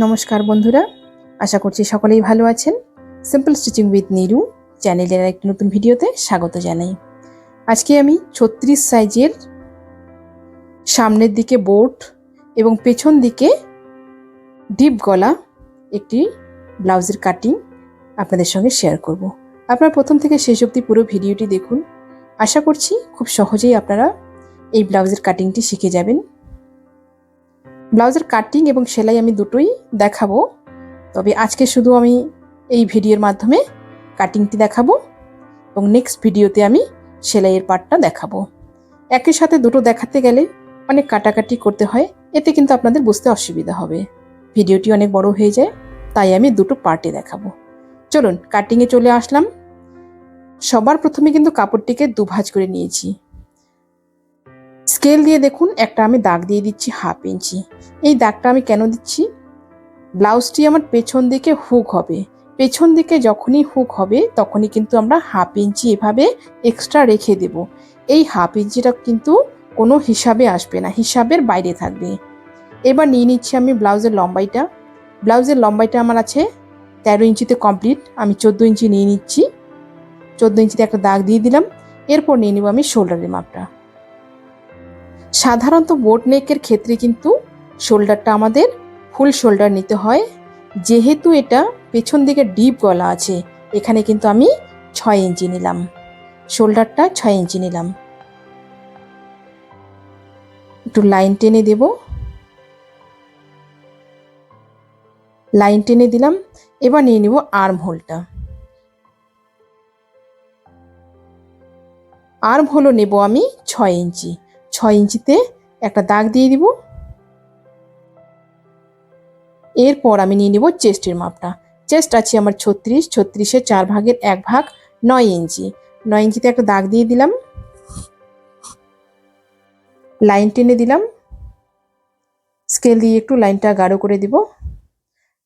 নমস্কার বন্ধুরা, আশা করছি সকলেই ভালো আছেন। সিম্পল স্টিচিং উইথ নিরু চ্যানেলের একটি নতুন ভিডিওতে স্বাগত জানাই। আজকে আমি 36 সাইজের সামনের দিকে বোট এবং পেছন দিকে ডিপ গলা একটি ব্লাউজের কাটিং আপনাদের সঙ্গে শেয়ার করব। আপনারা প্রথম থেকে শেষ অবধি পুরো ভিডিওটি দেখুন। আশা করছি খুব সহজেই আপনারা এই ব্লাউজের কাটিংটি শিখে যাবেন। ব্লাউজের কাটিং এবং সেলাই আমি দুটোই দেখাবো, তবে আজকে শুধু আমি এই ভিডিওর মাধ্যমে কাটিংটি দেখাবো এবং নেক্সট ভিডিওতে আমি সেলাইয়ের পার্টটা দেখাবো। একই সাথে দুটো দেখাতে গেলে অনেক কাটাকাটি করতে হয়, এতে কিন্তু আপনাদের বুঝতে অসুবিধা হবে, ভিডিওটি অনেক বড় হয়ে যায়, তাই আমি দুটো পার্টে দেখাবো। চলুন কাটিংয়ে চলে আসলাম। সবার প্রথমে কিন্তু কাপড়টিকে দুভাঁজ করে নিয়েছি। স্কেল দিয়ে দেখুন একটা আমি দাগ দিয়ে দিচ্ছি 1/2 ইঞ্চি। এই দাগটা আমি কেন দিচ্ছি, ব্লাউজটি আমার পেছন দিকে হুক হবে, পেছন দিকে যখনই হুক হবে তখনই কিন্তু আমরা 1/2 ইঞ্চি এভাবে এক্সট্রা রেখে দেব। এই 1/2 ইঞ্চিটা কিন্তু কোনো হিসাবে আসবে না, হিসাবের বাইরে থাকবে। এবার নিয়ে নিচ্ছি আমি ব্লাউজের লম্বাইটা। ব্লাউজের লম্বাইটা আমার আছে 13 ইঞ্চিতে কমপ্লিট, আমি 14 ইঞ্চি নিয়ে নিচ্ছি। 14 ইঞ্চিতে একটা দাগ দিয়ে দিলাম। এরপর নিয়ে নেব আমি শোল্ডারের মাপটা। সাধারণত বোট নেকের ক্ষেত্রে কিন্তু শোল্ডারটা আমাদের ফুল শোল্ডার নিতে হয়, যেহেতু এটা পেছন দিকে ডিপ গলা আছে, এখানে কিন্তু আমি 6 ইঞ্চি নিলাম, শোল্ডারটা 6 ইঞ্চি নিলাম। একটু লাইন টেনে দেব, লাইন টেনে দিলাম। এবার নিয়ে নেব আর্ম হোলটা। আর্ম হোলও নেব আমি 6 ইঞ্চি। 6 ইঞ্চিতে একটা দাগ দিয়ে দিব। এরপর আমি নিয়ে নেব চেস্টের মাপটা। চেস্ট আছে আমার 36, 36-এর 4 ভাগের 1 ভাগ 9 ইঞ্চি। 9 ইঞ্চিতে একটা দাগ দিয়ে দিলাম, লাইন টেনে দিলাম। স্কেল দিয়ে একটু লাইনটা গাঢ় করে দিব।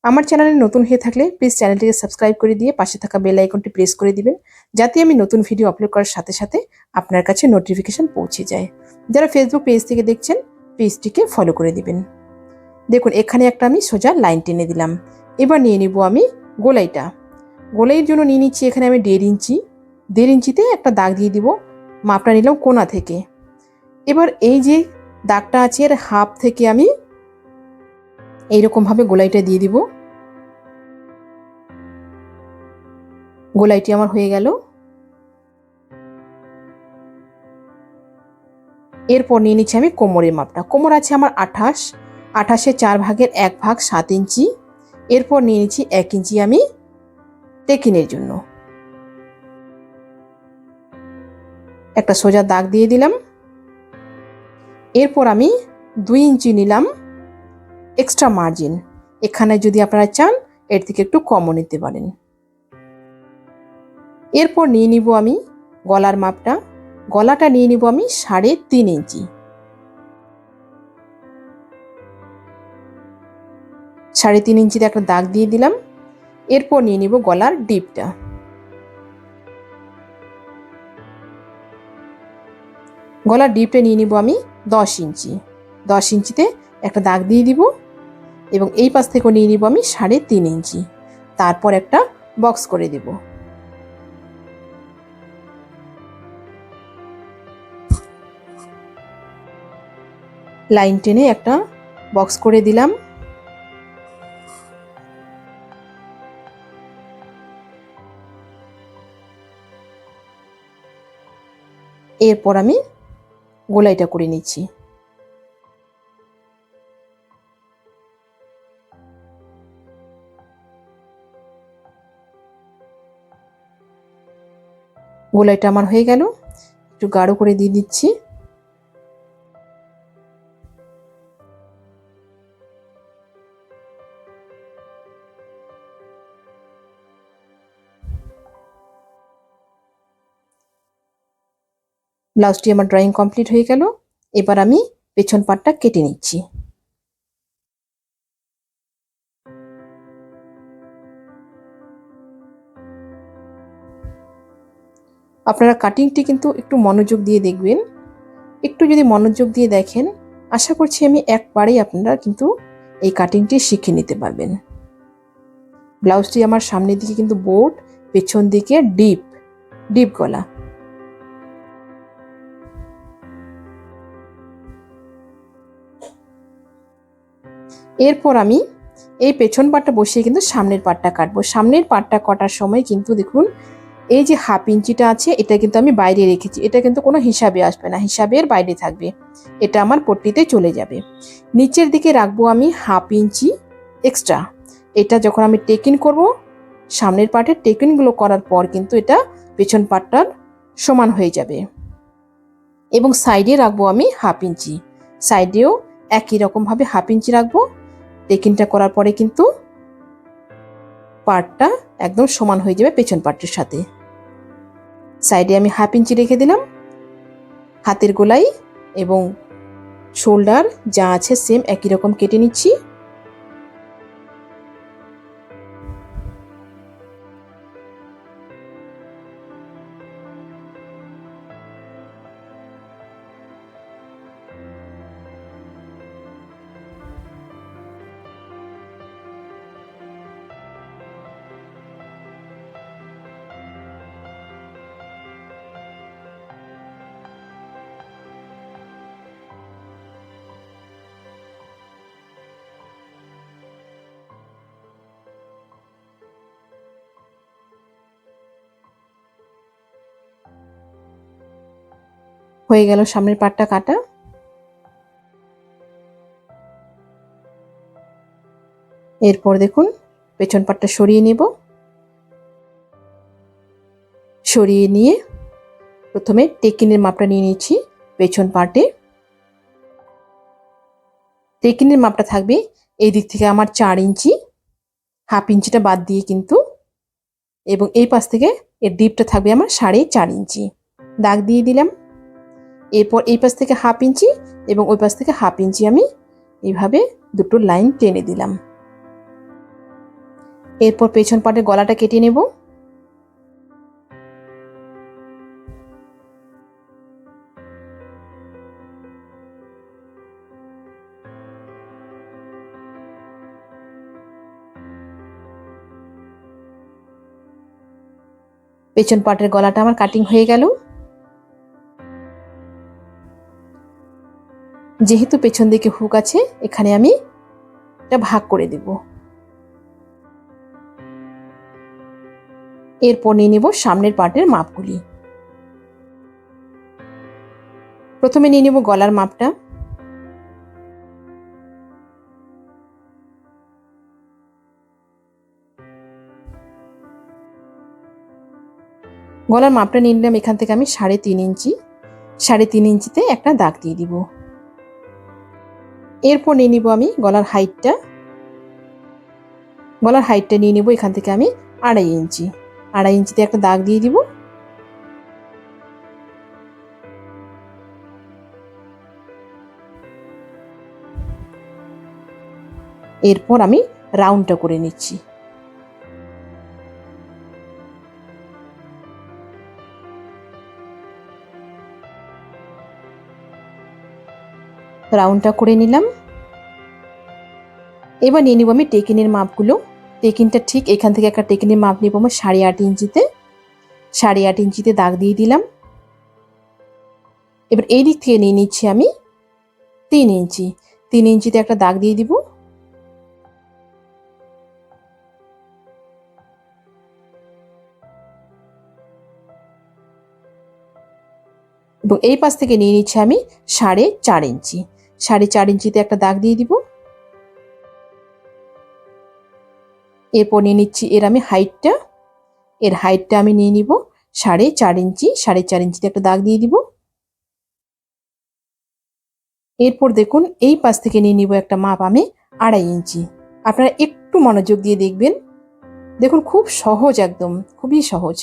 আমার চ্যানেলে নতুন হয়ে থাকলে প্লিজ চ্যানেলটিকে সাবস্ক্রাইব করে দিয়ে পাশে থাকা বেল আইকনটি প্রেস করে দিবেন, যাতে আমি নতুন ভিডিও আপলোড করার সাথে সাথে আপনার কাছে নোটিফিকেশন পৌঁছে যায়। যারা ফেসবুক পেজ থেকে দেখছেন, পেজটিকে ফলো করে দিবেন। দেখুন এখানে একটা আমি সোজা লাইন টেনে দিলাম। এবার নিয়ে নিব আমি গোলাইটা। গোলাইয়ের জন্য নিয়ে নিচ্ছি এখানে আমি 1.5 ইঞ্চি। 1.5 ইঞ্চিতে একটা দাগ দিয়ে দিব, মাপটা নিলাম কোণা থেকে। এবার এই যে দাগটা আছে এর হাফ থেকে আমি এইরকমভাবে গোলাইটা দিয়ে দিব। গোলাইটি আমার হয়ে গেল। এরপর নিয়ে নিচ্ছি আমি কোমরের মাপটা। কোমর আছে আমার 28, 28-এর 4 ভাগের 1 ভাগ 7 ইঞ্চি। এরপর নিয়ে নিচ্ছি 1 ইঞ্চি আমি টেকিনের জন্য। একটা সোজা দাগ দিয়ে দিলাম। এরপর আমি 2 ইঞ্চি নিলাম এক্সট্রা মার্জিন। এখানে যদি আপনারা চান এর থেকে একটু কমও নিতে পারেন। এরপর নিয়ে নিব আমি গলার মাপটা। গলাটা নিয়ে নিব আমি 3.5 ইঞ্চি। 3.5 ইঞ্চিতে একটা দাগ দিয়ে দিলাম। এরপর নিয়ে নিব গলার ডিপটা। গলার ডিপটা নিয়ে নিব আমি 10 ইঞ্চি। 10 ইঞ্চিতে একটা দাগ দিয়ে দিব এবং এই পাশ থেকেও নিয়ে নিব আমি 3.5 ইঞ্চি। তারপর একটা বক্স করে দেব। লাইন টেনে একটা বক্স করে দিলাম। এরপর আমি গোলাইটা করে নিচ্ছি। গোলাইটা আমার হয়ে গেল, একটু গাঢ় করে দিয়ে দিচ্ছি। ব্লাউজটি আমার ড্রয়িং কমপ্লিট হয়ে গেল। এবার আমি পেছন পাটটা কেটে নিচ্ছি। আপনারা কাটিংটি কিন্তু একটু মনোযোগ দিয়ে দেখবেন। একটু যদি মনোযোগ দিয়ে দেখেন, আশা করছি আমি একবারেই আপনারা কিন্তু এই কাটিংটি শিখে নিতে পারবেন। ব্লাউজটি আমার সামনের দিকে কিন্তু বোট, পেছন দিকে ডিপ ডিপ গলা। এরপর আমি এই পেছন পাটটা বসিয়ে কিন্তু সামনের পাটটা কাটবো। সামনের পাটটা কাটার সময় কিন্তু দেখুন এই যে হাফ ইঞ্চিটা আছে এটা কিন্তু আমি বাইরে রেখেছি, এটা কিন্তু কোনো হিসাবে আসবে না, হিসাবের বাইরে থাকবে, এটা আমার পট্টিতে চলে যাবে। নিচের দিকে রাখবো আমি হাফ ইঞ্চি এক্সট্রা। এটা যখন আমি টেকিং করব, সামনের পার্টের টেকিংগুলো করার পর কিন্তু এটা পেছন পাটটার সমান হয়ে যাবে। এবং সাইডে রাখবো আমি হাফ ইঞ্চি, সাইডেও একই রকমভাবে হাফ ইঞ্চি রাখবো। টেকিংটা করার পরে কিন্তু পার্টটা একদম সমান হয়ে যাবে পেছন পার্টের সাথে। সাইডে আমি হাফ ইঞ্চি রেখে দিলাম। হাতের গোলাই এবং শোল্ডার যা আছে সেম একই রকম কেটে নিচ্ছি। হয়ে গেল সামনের পাটটা কাটা। এরপর দেখুন পেছন পাটটা সরিয়ে নেব। সরিয়ে নিয়ে প্রথমে টেকিনের মাপটা নিয়ে নিচ্ছি পেছন পাটে। টেকিনের মাপটা থাকবে এই দিক থেকে আমার 4 ইঞ্চি, হাফ ইঞ্চিটা বাদ দিয়ে কিন্তু, এবং এই পাশ থেকে এর ডিপটা থাকবে আমার 4.5 ইঞ্চি। দাগ দিয়ে দিলাম। এরপর এই পাশ থেকে হাফ ইঞ্চি এবং ওই পাশ থেকে হাফ ইঞ্চি আমি এইভাবে দুটো লাইন টেনে দিলাম। এরপর পেছন পাটের গলাটা কেটে নেব। পেছন পাটের গলাটা আমার কাটিং হয়ে গেল। যেহেতু পেছন দিকে হুক আছে এখানে আমি এটা ভাগ করে দেব। এরপর নিয়ে নেব সামনের পাটের মাপগুলি। প্রথমে নিয়ে নেব গলার মাপটা। গলার মাপটা নিয়ে নিলাম এখান থেকে আমি 3.5 ইঞ্চি। 3.5 ইঞ্চিতে একটা দাগ দিয়ে দিব। এরপর নিয়ে নিব আমি গলার হাইটটা। গলার হাইটটা নিয়ে নিব এখান থেকে আমি 2.5 ইঞ্চি। 2.5 ইঞ্চিতে একটা দাগ দিয়ে দিব। এরপর আমি রাউন্ডটা করে নিচ্ছি। রাউন্ডটা করে নিলাম। এবার নিয়ে নিব আমি টেকিনের মাপগুলো। টেকিনটা ঠিক এখান থেকে একটা টেকিনের মাপ নিব আমার 8.5 ইঞ্চিতে। 8.5 ইঞ্চিতে দাগ দিয়ে দিলাম। এবার এই দিক থেকে নিয়ে নিচ্ছি আমি 3 ইঞ্চি। 3 ইঞ্চিতে একটা দাগ দিয়ে দিব। এবং এই পাশ থেকে নিয়ে নিচ্ছি আমি 4.5 ইঞ্চি। 4.5 ইঞ্চিতে একটা দাগ দিয়ে দিব। এরপর নিয়ে নিচ্ছি এর আমি হাইটটা। এর হাইটটা আমি নিয়ে নিব 4.5 ইঞ্চি। 4.5 ইঞ্চিতে একটা দাগ দিয়ে দিব। এরপর দেখুন এই পাশ থেকে নিয়ে নিব একটা মাপ আমি 2.5 ইঞ্চি। আপনারা একটু মনোযোগ দিয়ে দেখবেন। দেখুন খুব সহজ, একদম খুবই সহজ।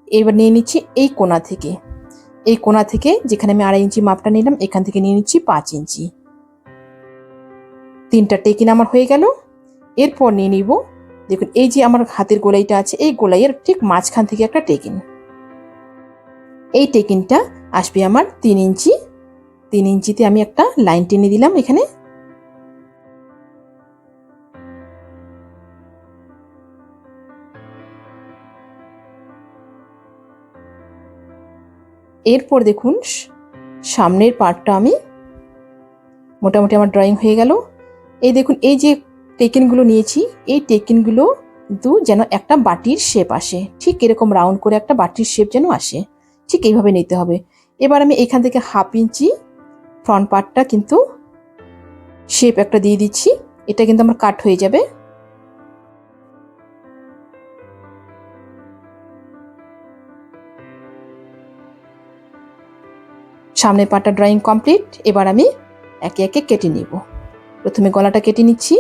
এবার নিয়ে নিচ্ছি এই কোণা থেকে। এই কোণা থেকে যেখানে আমি 2.5 ইঞ্চি মাপটা নিলাম এখান থেকে নিয়ে নিচ্ছি 5 ইঞ্চি। 3টা টেকিন আমার হয়ে গেল। এরপর নিয়ে নিব দেখুন এই যে আমার হাতের গোলাইটা আছে, এই গোলাইয়ের ঠিক মাঝখান থেকে একটা টেকিন। এই টেকিনটা আসবে আমার 3 ইঞ্চি। 3 ইঞ্চিতে আমি একটা লাইন টেনে দিলাম এখানে। এরপর দেখুন সামনের পার্টটা আমি মোটামুটি আমার ড্রয়িং হয়ে গেল। এই দেখুন এই যে টেকিনগুলো নিয়েছি, এই টেকিনগুলো কিন্তু যেন একটা বাটির শেপ আসে, ঠিক এরকম রাউন্ড করে একটা বাটির শেপ যেন আসে, ঠিক এইভাবে নিতে হবে। এবার আমি এখান থেকে 1/2 ইঞ্চি ফ্রন্ট পার্টটা কিন্তু শেপ একটা দিয়ে দিচ্ছি, এটা কিন্তু আমার কাট হয়ে যাবে। সামনের পার্টটা ড্রয়িং কমপ্লিট। এবার আমি একে একে কেটে নিব। প্রথমে গলাটা কেটে নিচ্ছি।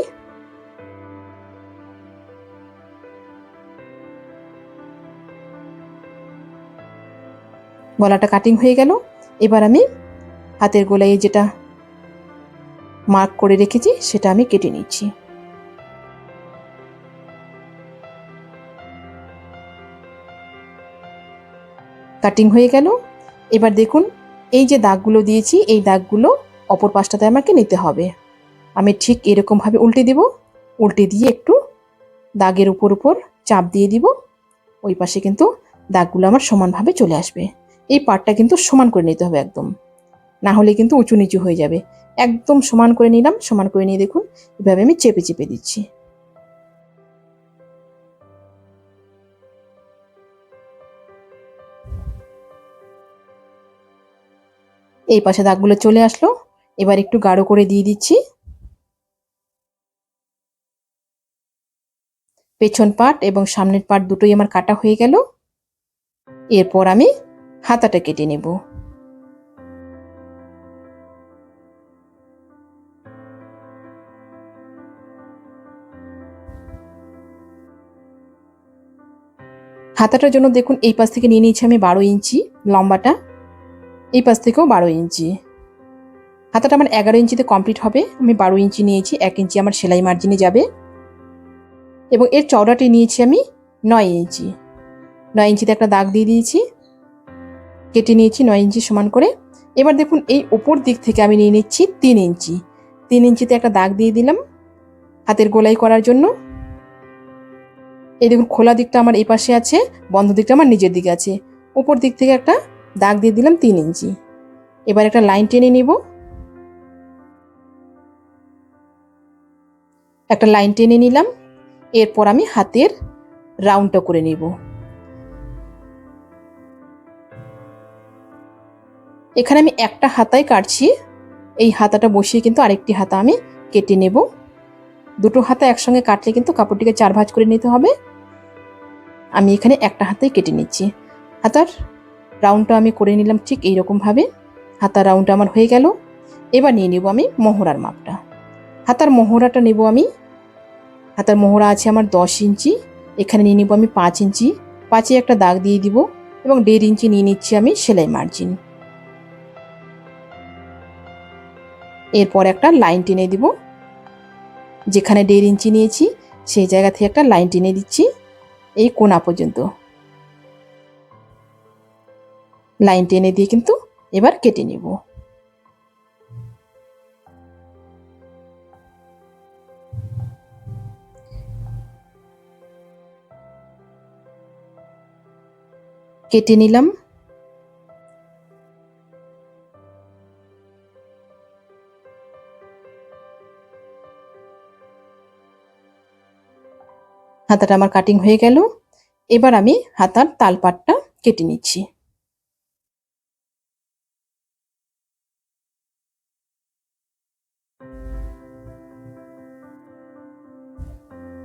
গলাটা কাটিং হয়ে গেল। এবার আমি হাতের গোলায় যেটা মার্ক করে রেখেছি সেটা আমি কেটে নিচ্ছি। কাটিং হয়ে গেল। এবার দেখুন এই যে দাগগুলো দিয়েছি, এই দাগগুলো অপর পাশটাতে আমাকে নিতে হবে। আমি ঠিক এরকমভাবে উল্টে দিব, উল্টে দিয়ে একটু দাগের উপর উপর চাপ দিয়ে দিব। ওই পাশে কিন্তু দাগগুলো আমার সমানভাবে চলে আসবে। এই পার্টটা কিন্তু সমান করে নিতে হবে একদম, না হলে কিন্তু উঁচু নিচু হয়ে যাবে। একদম সমান করে নিলাম। সমান করে নিয়ে দেখুন এভাবে আমি চেপে চেপে দিচ্ছি। এই পাশে দাগগুলো চলে আসলো। এবার একটু গাঢ় করে দিয়ে দিচ্ছি। পেছন পার্ট এবং সামনের পার্ট দুটোই আমার কাটা হয়ে গেল। এরপর আমি হাতাটা কেটে নেব। হাতাটার জন্য দেখুন এই পাশ থেকে নিয়ে নিয়েছি আমি 12 ইঞ্চি লম্বাটা, এই পাশ থেকেও 12 ইঞ্চি। হাতাটা আমার 11 ইঞ্চিতে কমপ্লিট হবে। আমি 12 ইঞ্চি নিয়েছি, 1 ইঞ্চি আমার সেলাই মার্জিনে যাবে। এবং এর চওড়াটি নিয়েছি আমি 9 ইঞ্চি। 9 ইঞ্চিতে একটা দাগ দিয়ে দিয়েছি, কেটে নিয়েছি 9 ইঞ্চি সমান করে। এবার দেখুন এই ওপর দিক থেকে আমি নিয়ে নিচ্ছি 3 ইঞ্চি। 3 ইঞ্চিতে একটা দাগ দিয়ে দিলাম হাতের গোলাই করার জন্য। এই দেখুন খোলা দিকটা আমার এই পাশে আছে, বন্ধ দিকটা আমার নিচের দিকে আছে। উপর দিক থেকে একটা দাগ দিয়ে দিলাম 3 ইঞ্চি। এবার একটা লাইন টেনে নিব। একটা লাইন টেনে নিলাম। এরপর আমি হাতের রাউন্ডটা করে নিব। এখানে আমি একটা হাতায় কাটছি, এই হাতাটা বসিয়ে কিন্তু আরেকটি হাতা আমি কেটে নেব। দুটো হাতা একসঙ্গে কাটলে কিন্তু কাপড়টিকে 4 ভাঁজ করে নিতে হবে। আমি এখানে একটা হাতায় কেটে নিচ্ছি। হাতার রাউন্ডটা আমি করে নিলাম ঠিক এইরকমভাবে। হাতার রাউন্ডটা আমার হয়ে গেল। এবার নিয়ে নেব আমি মোহরার মাপটা। হাতার মোহরাটা নেব আমি, হাতার মোহরা আছে আমার 10 ইঞ্চি, এখানে নিয়ে নেব আমি 5 ইঞ্চি। 5-এ একটা দাগ দিয়ে দিব এবং 1.5 ইঞ্চি নিয়ে নিচ্ছি আমি সেলাই মার্জিন। এরপর একটা লাইন টেনে দিব। যেখানে 1.5 ইঞ্চি নিয়েছি সেই জায়গা থেকে একটা লাইন টেনে দিচ্ছি এই কোণা পর্যন্ত। লাইন টেনে দিয়ে কিন্তু এবার কেটে নেব। কেটে নিলাম। হাতাটা আমার কাটিং হয়ে গেল। এবার আমি হাতার তালপাটটা কেটে নিচ্ছি।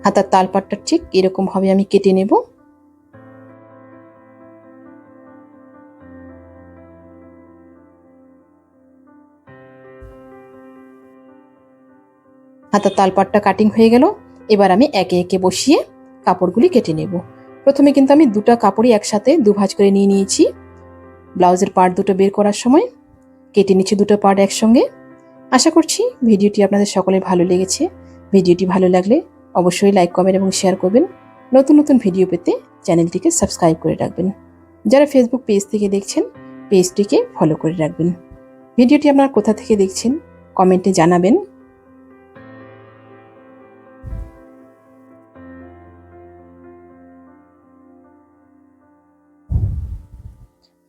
হাতার তালপাটটা ঠিক এরকম ভাবে আমি কেটে নেব। হাতার তালপাটটা কাটিং হয়ে গেল। এবার আমি একে একে বসিয়ে কাপড়গুলি কেটে নেব। প্রথমে কিন্তু আমি দুটো কাপড়ই একসাথে দুভাঁজ করে নিয়ে নিয়েছি। ব্লাউজের পার্ট দুটো বের করার সময় কেটে নিচ্ছি দুটো পার্ট একসঙ্গে। আশা করছি ভিডিওটি আপনাদের সকলের ভালো লেগেছে। ভিডিওটি ভালো লাগলে অবশ্যই লাইক, কমেন্ট এবং শেয়ার করবেন। নতুন নতুন ভিডিও পেতে চ্যানেলটিকে সাবস্ক্রাইব করে রাখবেন। যারা ফেসবুক পেজ থেকে দেখছেন পেজটিকে ফলো করে রাখবেন। ভিডিওটি আপনারা কোথা থেকে দেখছেন কমেন্টে জানাবেন।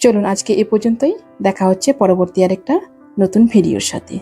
চলুন আজকে এ পর্যন্তই, দেখা হচ্ছে পরবর্তী আরেকটা নতুন ভিডিওর সাথে।